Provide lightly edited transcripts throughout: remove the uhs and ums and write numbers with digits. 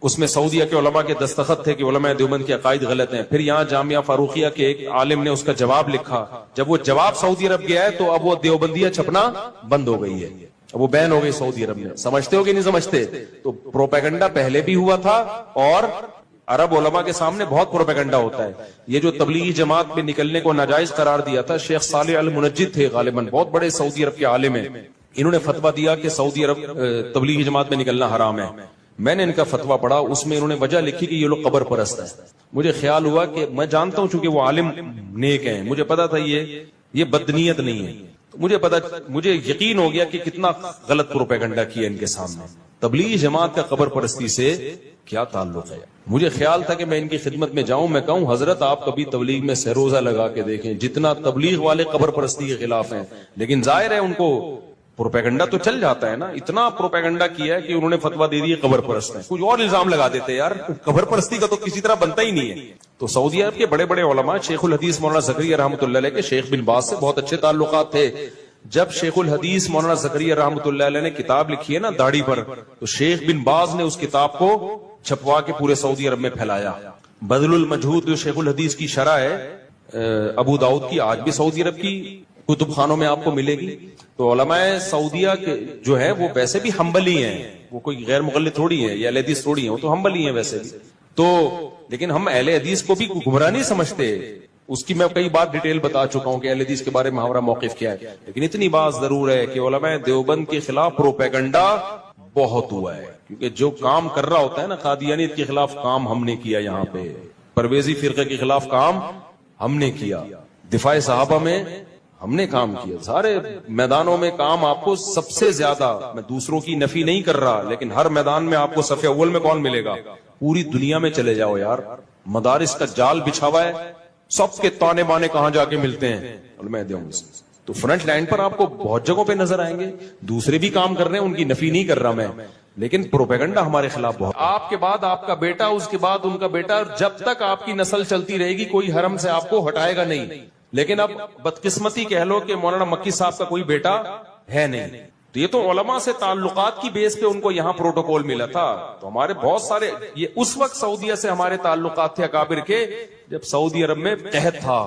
اس میں سعودیہ کے علماء کے دستخط تھے کہ علماء دیوبند کے عقائد غلط ہیں. پھر یہاں جامعہ فاروقیہ کے ایک عالم نے اس کا جواب لکھا. جب وہ جواب سعودی عرب گیا ہے تو اب وہ دیوبندیہ چھپنا بند ہو گئی ہے, اب وہ بین ہو گئی سعودی عرب میں. سمجھتے ہو کہ نہیں سمجھتے؟ تو پروپیگنڈا پہلے بھی ہوا تھا اور عرب علماء کے سامنے بہت پروپیگنڈا ہوتا ہے. یہ جو تبلیغی جماعت میں نکلنے کو ناجائز قرار دیا تھا, شیخ صالح المنجد تھے غالباً, بہت بڑے سعودی عرب کے عالم ہیں. انہوں نے فتویٰ دیا کہ سعودی عرب تبلیغی جماعت میں نکلنا حرام ہے. میں نے ان کا فتویٰ پڑھا, اس میں انہوں نے وجہ لکھی کہ یہ لوگ قبر پرست ہیں. مجھے خیال ہوا کہ میں جانتا ہوں چونکہ وہ عالم نیک ہیں, مجھے پتا تھا یہ بدنیت نہیں ہے. مجھے یقین ہو گیا کہ کتنا غلط پروپیگنڈا کیا ان کے سامنے. تبلیغی جماعت کا قبر پرستی سے کیا تعلق ہے؟ مجھے خیال تھا کہ میں ان کی خدمت میں جاؤں, میں کہوں حضرت آپ کبھی تبلیغ میں سروزہ لگا کے دیکھیں, جتنا تبلیغ والے قبر پرستی کے خلاف ہیں. لیکن ظاہر ہے ان کو پروپیگنڈا تو چل جاتا ہے نا. اتنا پروپیگنڈا کیا ہے کہ انہوں نے فتویٰ دے دی قبر پرست ہے. کچھ اور الزام لگا دیتے یار, قبر پرستی کا تو کسی طرح بنتا ہی نہیں ہے. تو سعودی عرب کے بڑے بڑے علماء, شیخ الحدیث مولانا زکریا رحمۃ اللہ علیہ کے شیخ بن باز سے بہت اچھے تعلقات تھے. جب شیخ الحدیث مولانا زکریا رحمۃ اللہ علیہ نے کتاب لکھی ہے نا داڑھی پر, تو شیخ بن باز نے اس کتاب کو چھپوا کے پورے سعودی عرب میں پھیلایا. بذل المجہود جو شیخ الحدیث کی شرح ہے ابو داؤد کی, آج بھی سعودی عرب کی کتب خانوں میں آپ کو ملے گی. تو علماء سعودیہ کے جو ہے وہ ویسے بھی حنبلی ہیں, وہ کوئی غیر مقلد تھوڑی ہیں یا اہل حدیث تھوڑی ہیں, وہ تو حنبلی ہیں ویسے بھی. تو لیکن ہم اہل حدیث کو بھی گمراہ نہیں سمجھتے. اس کی میں کئی بار ڈیٹیل بتا چکا ہوں کہ اہل حدیث کے بارے میں ہمارا موقف کیا ہے. لیکن اتنی بات ضرور ہے کہ علماء دیوبند کے خلاف پروپیگنڈا بہت ہوا ہے, کیونکہ جو کام کر رہا ہوتا ہے نا, قادیانیت کے خلاف کام ہم نے کیا, یہاں پہ پرویزی فرقے کے خلاف کام ہم نے کیا, دفاع صحابہ میں ہم نے کام کیا, سارے میدانوں میں کام. آپ کو سب سے زیادہ, میں دوسروں کی نفی نہیں کر رہا, لیکن ہر میدان میں آپ کو صف اول میں کون ملے گا؟ پوری دنیا میں چلے جاؤ یار, مدارس کا جال بچھا ہوا ہے, سب کے تانے بانے کہاں جا کے ملتے ہیں؟ علماء دیوبند. تو فرنٹ لائن پر آپ کو بہت جگہوں پہ نظر آئیں گے, دوسرے بھی کام کر رہے ہیں, ان کی نفی نہیں کر رہا میں, لیکن پروپیگنڈا ہمارے خلاف بہت. آپ کے بعد آپ کا بیٹا, اس کے بعد ان کا بیٹا, جب تک آپ کی نسل چلتی رہے گی کوئی حرم سے آپ کو ہٹائے گا نہیں. لیکن اب بدقسمتی کہہ لو کہ مولانا مکی صاحب کا کوئی بیٹا ہے نہیں. تو یہ تو علماء سے تعلقات کی بیس پہ ان کو یہاں پروٹوکول ملا تھا. تو ہمارے بہت سارے, یہ اس وقت سعودیہ سے ہمارے تعلقات تھے اکابر کے جب سعودی عرب میں قحط تھا,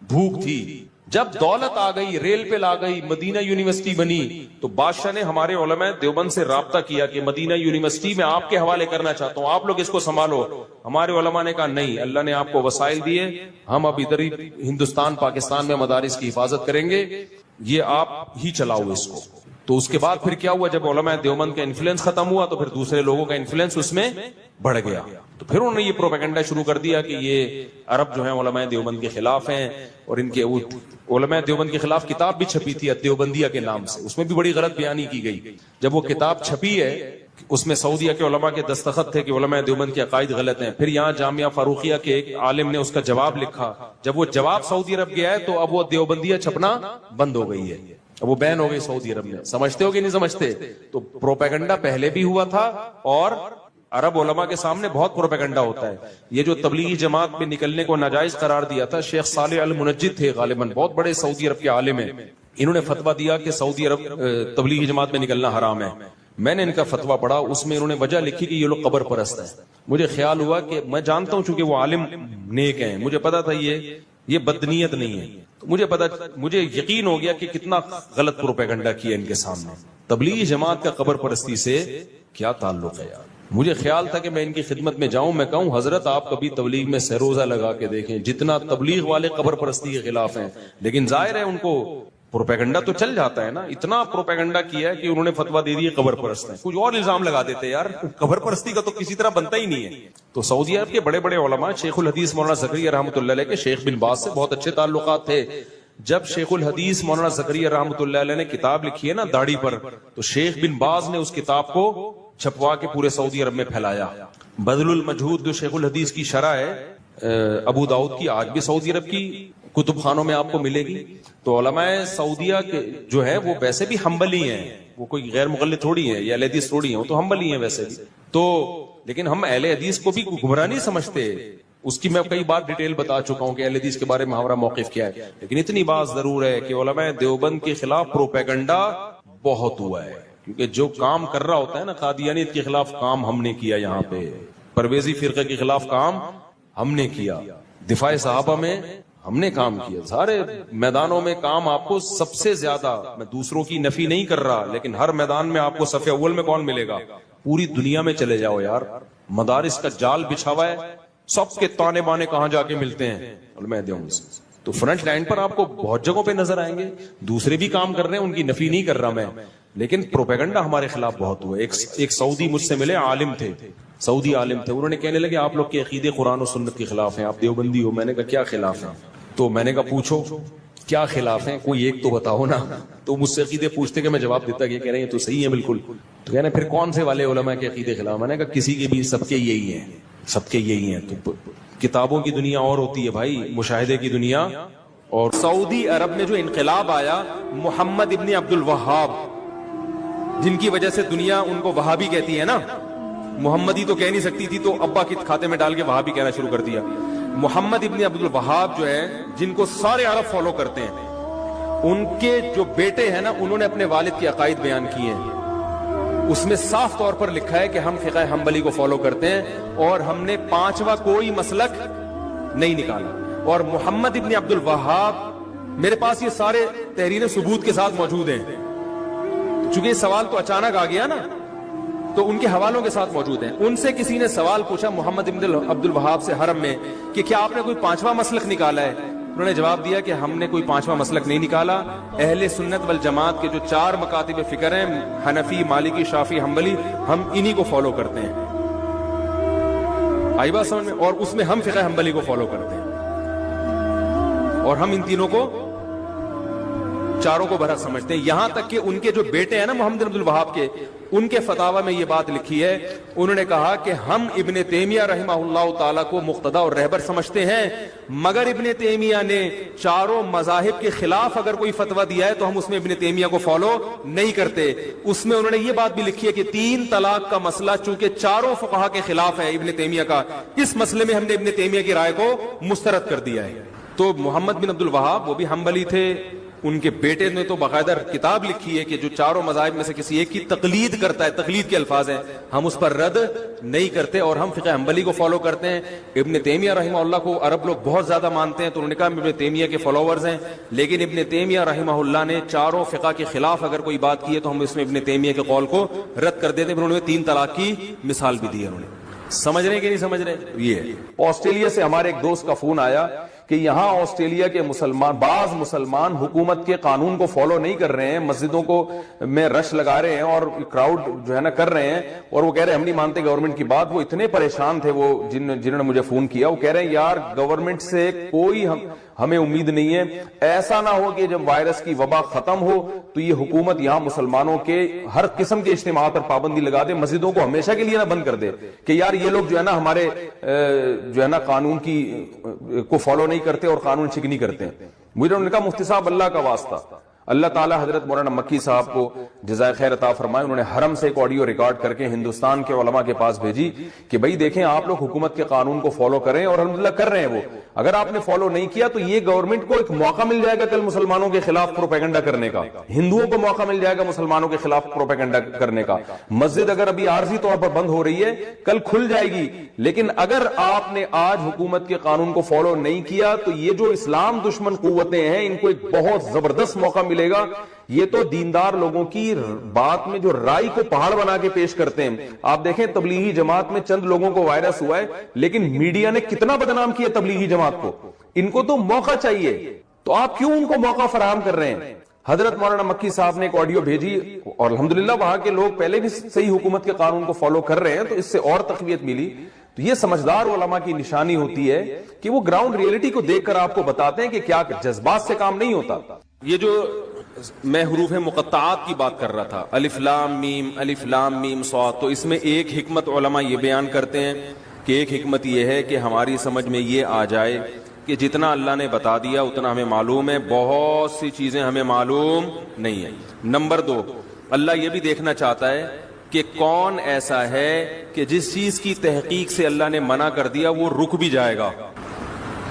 بھوک تھی. جب دولت آ گئی, ریل پہ لا گئی, مدینہ یونیورسٹی بنی, تو بادشاہ نے ہمارے علماء دیوبند سے رابطہ کیا کہ مدینہ یونیورسٹی میں آپ کے حوالے کرنا چاہتا ہوں, آپ لوگ اس کو سنبھالو. ہمارے علماء نے کہا نہیں, اللہ نے آپ کو وسائل دیے, ہم اب ادھر ہی ہندوستان پاکستان میں مدارس کی حفاظت کریں گے, یہ آپ ہی چلاؤ اس کو. تو اس کے بعد پھر کیا ہوا, جب علماء دیوبند کا انفلوئنس ختم ہوا تو پھر دوسرے لوگوں کا انفلوئنس اس میں بڑھ گیا. تو پھر انہوں نے یہ پروپیگنڈا شروع کر دیا کہ یہ عرب جو ہیں علماء دیوبند کے خلاف ہیں, اور ان کے علماء دیوبند کے خلاف کتاب بھی چھپی تھی دیوبندیہ کے نام سے, اس میں بھی بڑی غلط بیانی کی گئی. جب وہ کتاب چھپی ہے اس میں سعودیہ کے علماء کے دستخط تھے کہ علماء دیوبند کے عقائد غلط ہیں. پھر یہاں جامعہ فاروقیہ کے ایک عالم نے اس کا جواب لکھا. جب وہ جواب سعودی عرب گیا ہے تو اب وہ دیوبندیہ چھپنا بند ہو گئی ہے, اب وہ بین ہو گئی سعودی عرب میں. سمجھتے ہو کہ نہیں سمجھتے؟ تو پروپیگنڈا پہلے بھی ہوا تھا اور عرب علماء کے سامنے بہت پروپیگنڈا ہوتا ہے. یہ جو تبلیغی جماعت میں نکلنے کو ناجائز قرار دیا تھا, شیخ صالح المنجد تھے غالباً, بہت بڑے سعودی عرب کے عالم ہیں. انہوں نے فتویٰ دیا کہ سعودی عرب تبلیغی جماعت میں نکلنا حرام ہے. میں نے ان کا فتویٰ پڑھا, اس میں انہوں نے وجہ لکھی کہ یہ لوگ قبر پرست ہیں. مجھے خیال ہوا کہ میں جانتا ہوں چونکہ وہ عالم نیک ہیں, مجھے پتا تھا یہ بدنیت نہیں ہے. مجھے یقین ہو گیا کہ کتنا غلط پروپیگنڈا کیا ان کے سامنے. تبلیغی جماعت کا قبر پرستی سے کیا تعلق ہے یار؟ مجھے خیال تھا کہ میں ان کی خدمت میں جاؤں, میں کہوں حضرت آپ کبھی تبلیغ میں سروزہ لگا کے دیکھیں, جتنا تبلیغ والے قبر پرستی کے خلاف ہیں. لیکن ظاہر ہے ان کو پروپیگنڈا تو چل جاتا ہے نا. اتنا پروپیگنڈا کیا ہے کہ انہوں نے فتویٰ دے دی قبر پرست ہیں. کچھ اور الزام لگا دیتے یار, قبر پرستی کا تو کسی طرح بنتا ہی نہیں ہے. تو سعودی عرب کے بڑے بڑے علماء, شیخ الحدیث مولانا زکریا رحمۃ اللہ علیہ کے شیخ بن باز سے بہت اچھے تعلقات تھے. جب شیخ الحدیث مولانا زکریا رحمۃ اللہ علیہ نے کتاب لکھی ہے نا داڑھی پر, تو شیخ بن باز نے اس کتاب کو چھپوا کے پورے سعودی عرب میں پھیلایا. بذل المجہود جو شیخ الحدیث کی شرح ہے ابو داؤد کی, آج بھی سعودی عرب کی کتب خانوں میں آپ کو ملے گی. تو علماء سعودیہ کے جو ہے وہ ویسے بھی حنبلی ہیں, وہ کوئی غیر مقلد تھوڑی ہیں یا اہل حدیث تھوڑی ہیں, وہ تو حنبلی ہیں ویسے بھی. تو لیکن ہم اہل حدیث کو بھی گمراہ نہیں سمجھتے. اس کی میں کئی بار ڈیٹیل بتا چکا ہوں کہ اہل حدیث کے بارے میں ہمارا موقف کیا ہے. لیکن اتنی بات ضرور ہے کہ علماء دیوبند کے خلاف پروپیگنڈا بہت ہوا ہے. کیونکہ جو کام کر رہا ہوتا ہے نا قادیانیت کے خلاف کام ہم نے کیا، یہاں پہ پرویزی فرقے کے خلاف کام ہم نے کیا، دفاع صحابہ میں ہم نے کام کیا، سارے میدانوں میں کام آپ کو سب سے زیادہ، میں دوسروں کی نفی نہیں کر رہا، لیکن ہر میدان میں آپ کو صف اول میں کون ملے گا؟ پوری دنیا میں چلے جاؤ یار، مدارس کا جال بچھا ہوا ہے، سب کے تانے بانے کہاں جا کے ملتے ہیں؟ تو فرنٹ لائن پر آپ کو بہت جگہوں پہ نظر آئیں گے، دوسرے بھی کام کر رہے ہیں، ان کی نفی نہیں کر رہا میں، لیکن پروپیگنڈا ہمارے خلاف بہت ہوا ہے۔ ایک سعودی مجھ سے ملے، عالم تھے، سعودی عالم تھے، انہوں نے کہنے لگے آپ لوگ کے عقیدے قرآن و سنت کے خلاف ہیں، آپ دیوبندی ہو۔ میں نے کہا کیا خلاف ہیں؟ تو میں نے کہا پوچھو کیا خلاف ہیں، کوئی ایک تو بتاؤ نا۔ تو مجھ سے عقیدے پوچھتے کہ میں جواب دیتا کہ کہہ رہے ہیں تو صحیح ہے بالکل، تو کہنا پھر کون سے والے علماء کے عقیدے خلاف؟ میں نے کہا کسی کے بھی، سب کے یہی ہیں، سب کے یہی ہیں۔ تو کتابوں کی دنیا اور ہوتی ہے بھائی، مشاہدے کی دنیا۔ اور سعودی عرب میں جو انقلاب آیا محمد ابن عبد الوہاب، جن کی وجہ سے دنیا ان کو وہابی کہتی ہے نا، محمدی تو کہہ نہیں سکتی تھی تو ابا کے کھاتے میں ڈال کے وہابی کہنا شروع کر دیا۔ محمد ابن عبد الوہاب جو ہے، جن کو سارے عرب فالو کرتے ہیں، ان کے جو بیٹے ہیں نا، انہوں نے اپنے والد کے عقائد بیان کیے ہیں، اس میں صاف طور پر لکھا ہے کہ ہم فقہ حنبلی کو فالو کرتے ہیں اور ہم نے پانچواں کوئی مسلک نہیں نکالا۔ اور محمد ابن عبد الوہاب، میرے پاس یہ سارے تحریر ثبوت کے ساتھ موجود ہیں، چونکہ یہ سوال تو اچانک آ گیا نا، تو ان کے حوالوں کے ساتھ موجود ہیں۔ ان سے کسی نے سوال پوچھا محمد ابن عبد الوہاب سے حرم میں کہ کیا آپ نے کوئی پانچواں مسلک نکالا ہے؟ انہوں نے جواب دیا کہ ہم نے کوئی پانچواں مسلک نہیں نکالا، اہل سنت والجماعت کے جو 4 مکاتب فکر ہیں، حنفی، مالکی، شافعی، حنبلی، ہم انہی کو فالو کرتے ہیں۔ آئی بات سمجھ میں؟ اور اس میں ہم فقہ حنبلی کو فالو کرتے ہیں، اور ہم ان تینوں کو، چاروں کو برحق سمجھتے ہیں۔ یہاں تک کہ ان کے جو بیٹے ہیں نا محمد عبد الوہاب کے، ان کے فتاوی میں یہ بات لکھی ہے، انہوں نے کہا کہ ہم ابن تیمیہ رحمہ اللہ تعالیٰ کو مقتدی اور رہبر سمجھتے ہیں، مگر ابن تیمیہ نے چاروں مذاہب کے خلاف اگر کوئی فتویٰ دیا ہے تو ہم اس میں ابن تیمیہ کو فالو نہیں کرتے۔ اس میں انہوں نے یہ بات بھی لکھی ہے کہ 3 طلاق کا مسئلہ چونکہ چاروں فقہا کے خلاف ہے ابن تیمیہ کا، اس مسئلے میں ہم نے ابن تیمیہ کی رائے کو مسترد کر دیا ہے۔ تو محمد بن عبد الوہاب وہ بھی حنبلی تھے، ان کے بیٹے نے تو باقاعدہ کتاب لکھی ہے کہ جو چاروں مذاہب میں سے کسی ایک کی تقلید کرتا ہے، تقلید کے الفاظ ہیں، ہم اس پر رد نہیں کرتے اور ہم فقہ حنبلی کو فالو کرتے ہیں۔ ابن تیمیہ رحمہ اللہ کو عرب لوگ بہت زیادہ مانتے ہیں، تو انہوں نے کہا ہم ابن تیمیہ کے فالوورز ہیں، لیکن ابن تیمیہ رحمہ اللہ نے چاروں فقہ کے خلاف اگر کوئی بات کی ہے تو ہم اس میں ابن تیمیہ کے قول کو رد کر دیتے ہیں۔ انہوں نے 3 طلاق کی مثال بھی دی ہے۔ انہوں نے، سمجھ رہے ہیں کہ نہیں سمجھ رہے؟ یہ آسٹریلیا سے ہمارے ایک دوست کا فون آیا کہ یہاں آسٹریلیا کے بعض مسلمان حکومت کے قانون کو فالو نہیں کر رہے ہیں، مسجدوں کو میں رش لگا رہے ہیں اور کراؤڈ جو ہے نا کر رہے ہیں، اور وہ کہہ رہے ہیں ہم نہیں مانتے گورنمنٹ کی بات۔ وہ اتنے پریشان تھے، وہ جنہوں نے مجھے فون کیا، وہ کہہ رہے ہیں یار گورنمنٹ سے کوئی ہمیں امید نہیں ہے، ایسا نہ ہو کہ جب وائرس کی وبا ختم ہو تو یہ حکومت یہاں مسلمانوں کے ہر قسم کے اجتماعات پر پابندی لگا دے، مسجدوں کو ہمیشہ کے لیے نہ بند کر دے کہ یار یہ لوگ جو ہے نا ہمارے جو ہے نا قانون کی کو فالو نہیں کرتے اور قانون شکنی کرتے ہیں۔ مجھے انہوں نے کہا مفتی صاحب اللہ کا واسطہ، اللہ تعالیٰ حضرت مولانا مکی صاحب کو جزائے خیر عطا فرمائے، انہوں نے حرم سے ایک آڈیو ریکارڈ کر کے ہندوستان کے علماء کے پاس بھیجی کہ بھئی دیکھیں آپ لوگ حکومت کے قانون کو فالو کریں، اور الحمدللہ کر رہے ہیں وہ۔ اگر آپ نے فالو نہیں کیا تو یہ گورنمنٹ کو ایک موقع مل جائے گا کل مسلمانوں کے خلاف پروپیگنڈا کرنے کا، ہندوؤں کو موقع مل جائے گا مسلمانوں کے خلاف پروپیگنڈا کرنے کا۔ مسجد اگر ابھی عارضی طور پر بند ہو رہی ہے، کل کھل جائے گی، لیکن اگر آپ نے آج حکومت کے قانون کو فالو نہیں کیا تو یہ جو اسلام دشمن قوتیں ہیں ان کو ایک بہت زبردست موقع ملے گا۔ یہ تو دیندار لوگوں کی بات میں جو رائے کو پہاڑ بنا کے پیش کرتے ہیں۔ آپ دیکھیں تبلیغی جماعت میں چند لوگوں کو وائرس ہوا ہے، لیکن میڈیا نے کتنا بدنام کیا تبلیغی جماعت کو۔ ان کو تو موقع چاہیے، تو آپ کیوں ان کو موقع فراہم کر رہے ہیں؟ حضرت مولانا مکی صاحب نے ایک آڈیو بھیجی اور الحمدللہ وہاں کے لوگ پہلے بھی صحیح حکومت کے قانون کو فالو کر رہے ہیں، تو اس سے اور تقویت ملی۔ تو یہ سمجھدار علماء کی نشانی ہوتی ہے کہ وہ گراؤنڈ ریئلٹی کو دیکھ کر آپ کو بتاتے ہیں کہ کیا جذبات سے کام نہیں ہوتا۔ یہ جو میں حروف مقطعات کی بات کر رہا تھا، الف لام میم، الف لام میم صاد، تو اس میں ایک حکمت علماء یہ بیان کرتے ہیں کہ ایک حکمت یہ ہے کہ ہماری سمجھ میں یہ آ جائے کہ جتنا اللہ نے بتا دیا اتنا ہمیں معلوم ہے، بہت سی چیزیں ہمیں معلوم نہیں ہے۔ نمبر 2، اللہ یہ بھی دیکھنا چاہتا ہے کہ کون ایسا ہے کہ جس چیز کی تحقیق سے اللہ نے منع کر دیا وہ رک بھی جائے گا،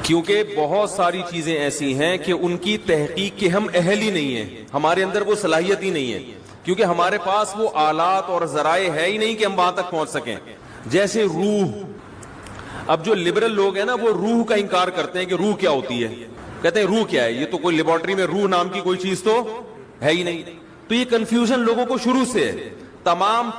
کیونکہ بہت ساری چیزیں ایسی ہیں کہ ان کی تحقیق کے ہم اہل ہی نہیں ہیں، ہمارے اندر وہ صلاحیت ہی نہیں ہے۔ کیونکہ ہمارے پاس وہ آلات اور ذرائع ہے ہی نہیں کہ ہم وہاں تک پہنچ سکیں. جیسے روح, اب جو لبرل لوگ ہیں نا وہ روح کا انکار کرتے ہیں کہ روح کیا ہوتی ہے, کہتے ہیں روح کیا ہے, یہ تو کوئی لیبارٹری میں روح نام کی کوئی چیز تو ہے ہی نہیں. تو یہ کنفیوژن لوگوں کو شروع سے ہے. تمام